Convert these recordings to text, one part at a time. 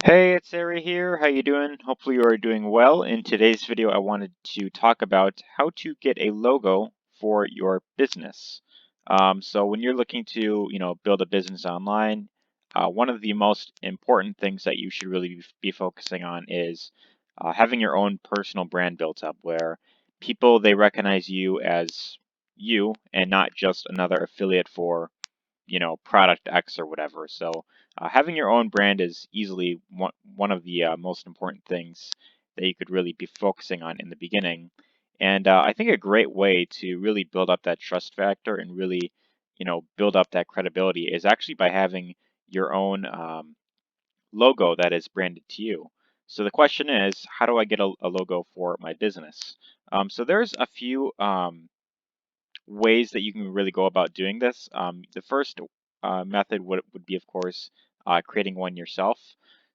Hey, it's Ari here. How you doing? Hopefully you are doing well. In today's video, I wanted to talk about how to get a logo for your business. So when you're looking to, build a business online, one of the most important things that you should really be focusing on is having your own personal brand built up, where people they recognize you as you and not just another affiliate for product X or whatever. So having your own brand is easily one of the most important things that you could really be focusing on in the beginning. And I think a great way to really build up that trust factor and really, build up that credibility is actually by having your own logo that is branded to you. So the question is, how do I get a logo for my business? So there's a few ways that you can really go about doing this. The first method would be, of course, creating one yourself.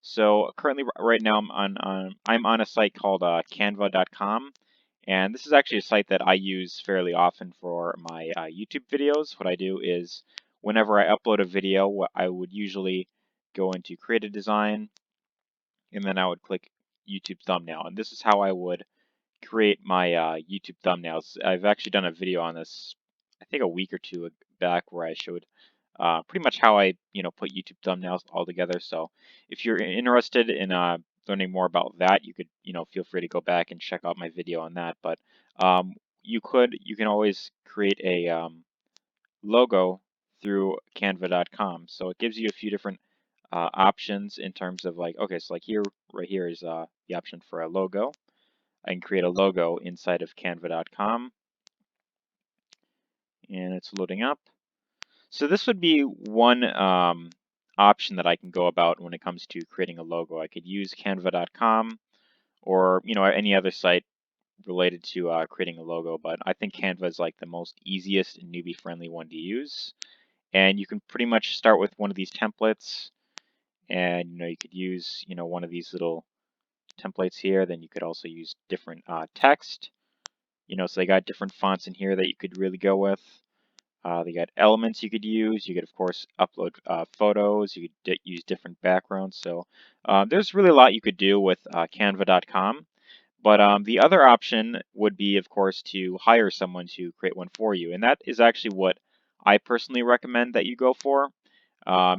So currently, right now, I'm on a site called Canva.com, and this is actually a site that I use fairly often for my YouTube videos. What I do is, whenever I upload a video, what I would usually go into create a design, and then I would click YouTube thumbnail, and this is how I would create my YouTube thumbnails. I've actually done a video on this, I think a week or two back, where I showed pretty much how I, put YouTube thumbnails all together. So if you're interested in learning more about that, you could, feel free to go back and check out my video on that. But um, you can always create a logo through Canva.com. So it gives you a few different options in terms of like, okay, so like here, right here is the option for a logo. I can create a logo inside of canva.com, and it's loading up. So this would be one option that I can go about when it comes to creating a logo. I could use canva.com or any other site related to creating a logo, but I think Canva is like the most easiest and newbie friendly one to use. And you can pretty much start with one of these templates, and you could use one of these little templates here. Then you could also use different text. So they got different fonts in here that you could really go with. They got elements you could use. You could, of course, upload photos. You could use different backgrounds. So there's really a lot you could do with Canva.com. But the other option would be, of course, to hire someone to create one for you. And that is actually what I personally recommend that you go for,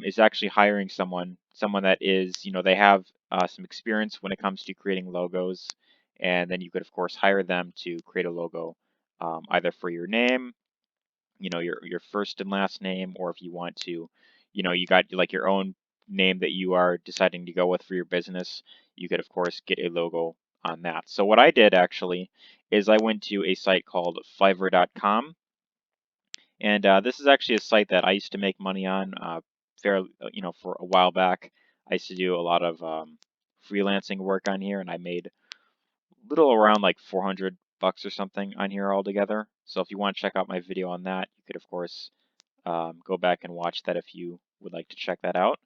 is actually hiring someone that is, they have some experience when it comes to creating logos. And then you could, of course, hire them to create a logo either for your name, your first and last name, or if you want to, you got like your own name that you are deciding to go with for your business, you could of course get a logo on that. So what I did actually is I went to a site called Fiverr.com, and this is actually a site that I used to make money on fairly, for a while back. I used to do a lot of freelancing work on here, and I made little around like 400 bucks or something on here altogether. So if you want to check out my video on that, you could of course go back and watch that if you would like to check that out.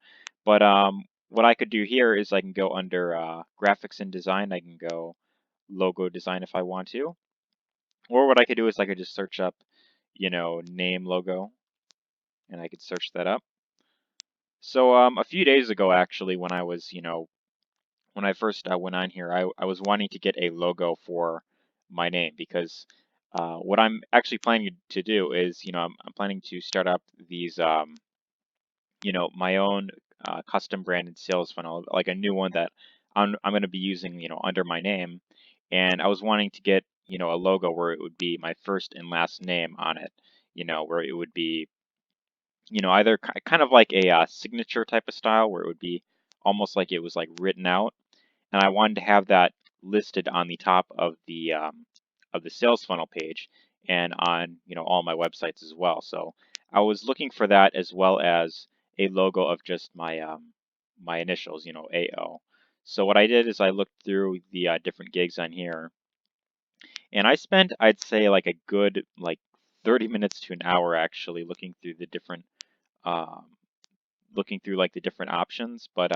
But what I could do here is I can go under graphics and design. I can go logo design if I want to. Or what I could do is I could just search up, name logo, and I could search that up. So a few days ago, actually, when I was, when I first went on here, I was wanting to get a logo for my name because what I'm actually planning to do is, I'm planning to start up these my own custom branded sales funnel, like a new one that I'm going to be using, under my name. And I was wanting to get, a logo where it would be my first and last name on it, where it would be, either kind of like a signature type of style where it would be almost like it was like written out. And I wanted to have that listed on the top of the sales funnel page and on all my websites as well. So I was looking for that as well as a logo of just my initials, AO. So what I did is I looked through the different gigs on here, and I spent, I'd say, like a good like 30 minutes to an hour actually um, looking through like the different options. But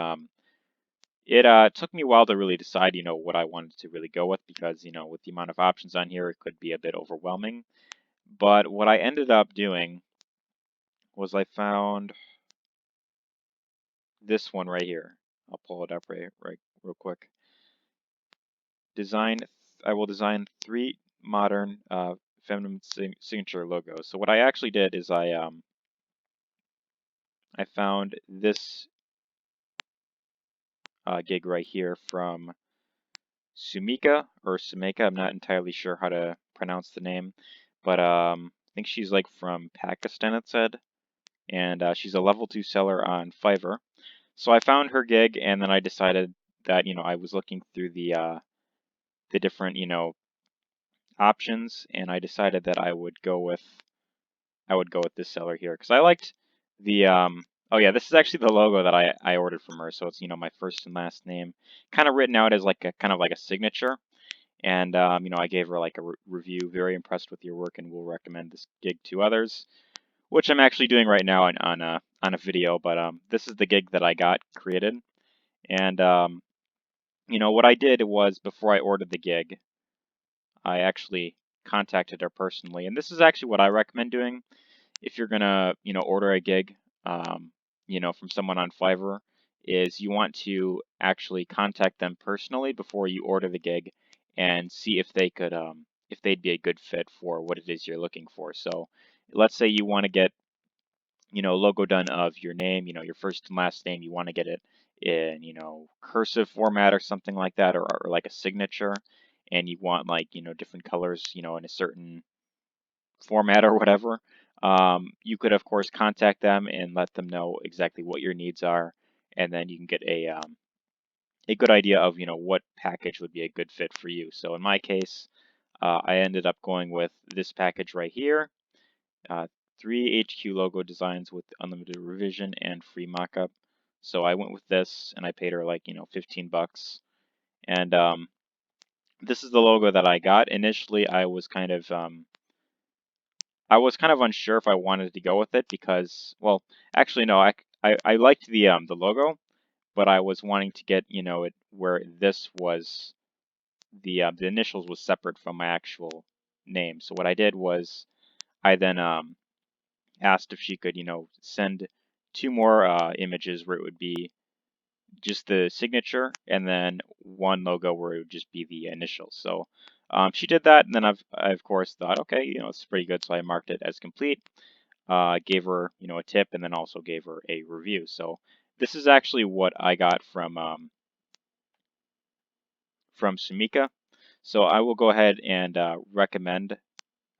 it took me a while to really decide, what I wanted to really go with because, with the amount of options on here, it could be a bit overwhelming. But what I ended up doing was I found this one right here. I'll pull it up real quick. Design. I will design 3 modern feminine signature logos. So what I actually did is I found this gig right here from Sumika or Sumeka. I'm not entirely sure how to pronounce the name, but I think she's like from Pakistan, it said, and she's a level 2 seller on Fiverr. So I found her gig, and then I decided that I was looking through the different options, and I decided that I would go with this seller here because I liked the oh yeah, this is actually the logo that I ordered from her. So it's my first and last name, kind of written out as like a kind of like a signature. And I gave her like a review. Very impressed with your work, and will recommend this gig to others, which I'm actually doing right now on a video. But this is the gig that I got created, and what I did was before I ordered the gig, I actually contacted her personally, and this is actually what I recommend doing if you're gonna order a gig from someone on Fiverr. Is you want to actually contact them personally before you order the gig and see if they'd be a good fit for what it is you're looking for. So let's say you want to get logo done of your name, your first and last name. You want to get it in cursive format or something like that, or like a signature, and you want like different colors in a certain format or whatever. You could of course contact them and let them know exactly what your needs are, and then you can get a good idea of what package would be a good fit for you. So in my case, I ended up going with this package right here. Uh, 3 HQ logo designs with unlimited revision and free mockup. So I went with this, and I paid her like 15 bucks. And this is the logo that I got. Initially, I was kind of unsure if I wanted to go with it because, well, actually no, I liked the logo, but I was wanting to get it where this was the initials was separate from my actual name. So what I did was I then asked if she could send 2 more images where it would be just the signature, and then 1 logo where it would just be the initials. So she did that, and then I of course thought, okay, it's pretty good, so I marked it as complete. Gave her a tip, and then also gave her a review. So this is actually what I got from Sumika. So I will go ahead and recommend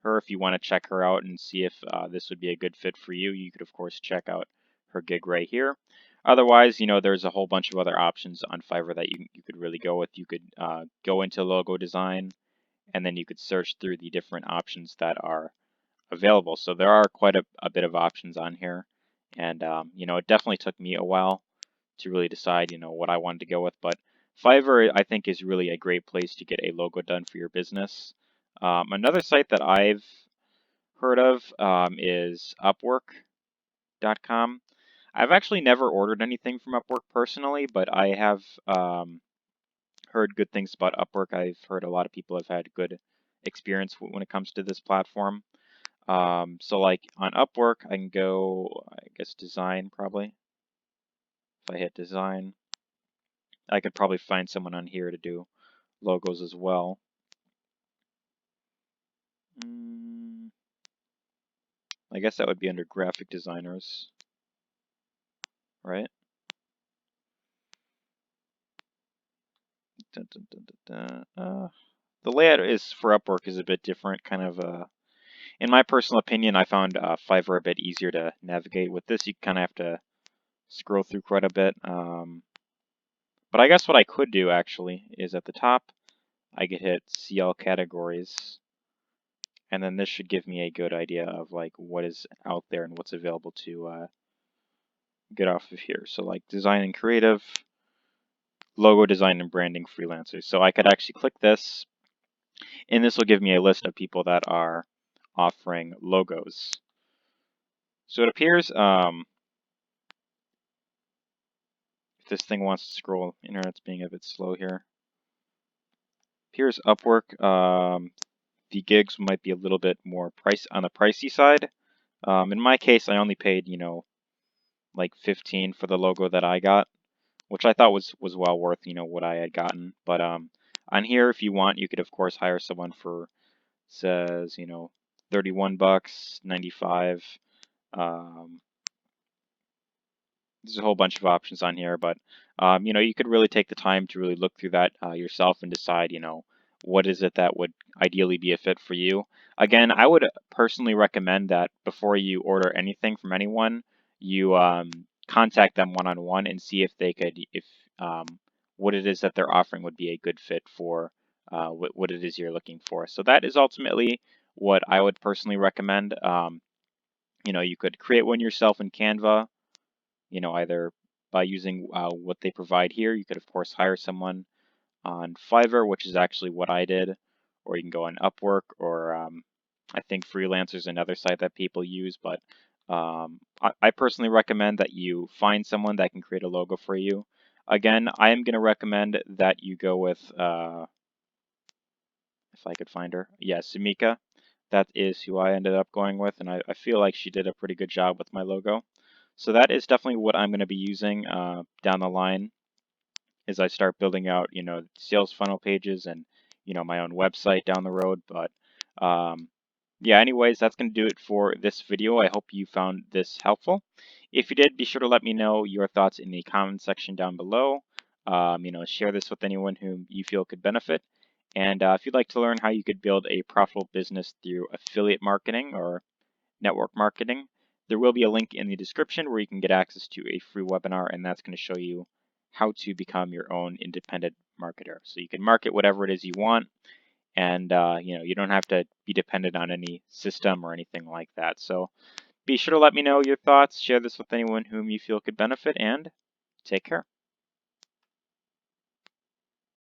her if you want to check her out and see if this would be a good fit for you. You could of course check out her gig right here. Otherwise, there's a whole bunch of other options on Fiverr that you could really go with. You could go into logo design, and then you could search through the different options that are available. So there are quite a bit of options on here, and it definitely took me a while to really decide what I wanted to go with. But Fiverr, I think, is really a great place to get a logo done for your business. Another site that I've heard of is Upwork.com. I've actually never ordered anything from Upwork personally, but I have heard good things about Upwork. I've heard a lot of people have had good experience when it comes to this platform. So like on Upwork, I can go, I guess, design probably. If I hit design, I could probably find someone on here to do logos as well. I guess that would be under graphic designers, right? Dun, dun, dun, dun, dun. The layout is for Upwork is a bit different, kind of. In my personal opinion, I found Fiverr a bit easier to navigate. With this, you kind of have to scroll through quite a bit. But I guess what I could do actually is at the top, I could hit see all categories, and then this should give me a good idea of like what is out there and what's available to get off of here. So like design and creative, logo design and branding freelancers. So I could actually click this, and this will give me a list of people that are offering logos. So it appears if this thing wants to scroll, internet's being a bit slow here. Here's Upwork. The gigs might be a little bit more on the pricey side. In my case, I only paid like 15 for the logo that I got, which I thought was well worth, what I had gotten. But on here, if you want, you could of course hire someone for, says, 31 bucks, 95. Um, there's a whole bunch of options on here, but you could really take the time to really look through that yourself and decide, what is it that would ideally be a fit for you. Again, I would personally recommend that before you order anything from anyone, you contact them one-on-one and see if they could, if um, what it is that they're offering would be a good fit for what it is you're looking for. So that is ultimately what I would personally recommend. You could create one yourself in Canva, either by using what they provide here. You could, of course, hire someone on Fiverr, which is actually what I did, or you can go on Upwork, or I think Freelancer is another site that people use. But I personally recommend that you find someone that can create a logo for you. Again, I am going to recommend that you go with, if I could find her, yeah, Sumika. That is who I ended up going with, and I feel like she did a pretty good job with my logo. So that is definitely what I'm going to be using down the line as I start building out, sales funnel pages and, my own website down the road. But yeah, anyways, that's going to do it for this video. I hope you found this helpful. If you did, be sure to let me know your thoughts in the comment section down below. Share this with anyone whom you feel could benefit. And if you'd like to learn how you could build a profitable business through affiliate marketing or network marketing, there will be a link in the description where you can get access to a free webinar, and that's going to show you how to become your own independent marketer. So you can market whatever it is you want, and you don't have to be dependent on any system or anything like that. So be sure to let me know your thoughts, share this with anyone whom you feel could benefit, and take care.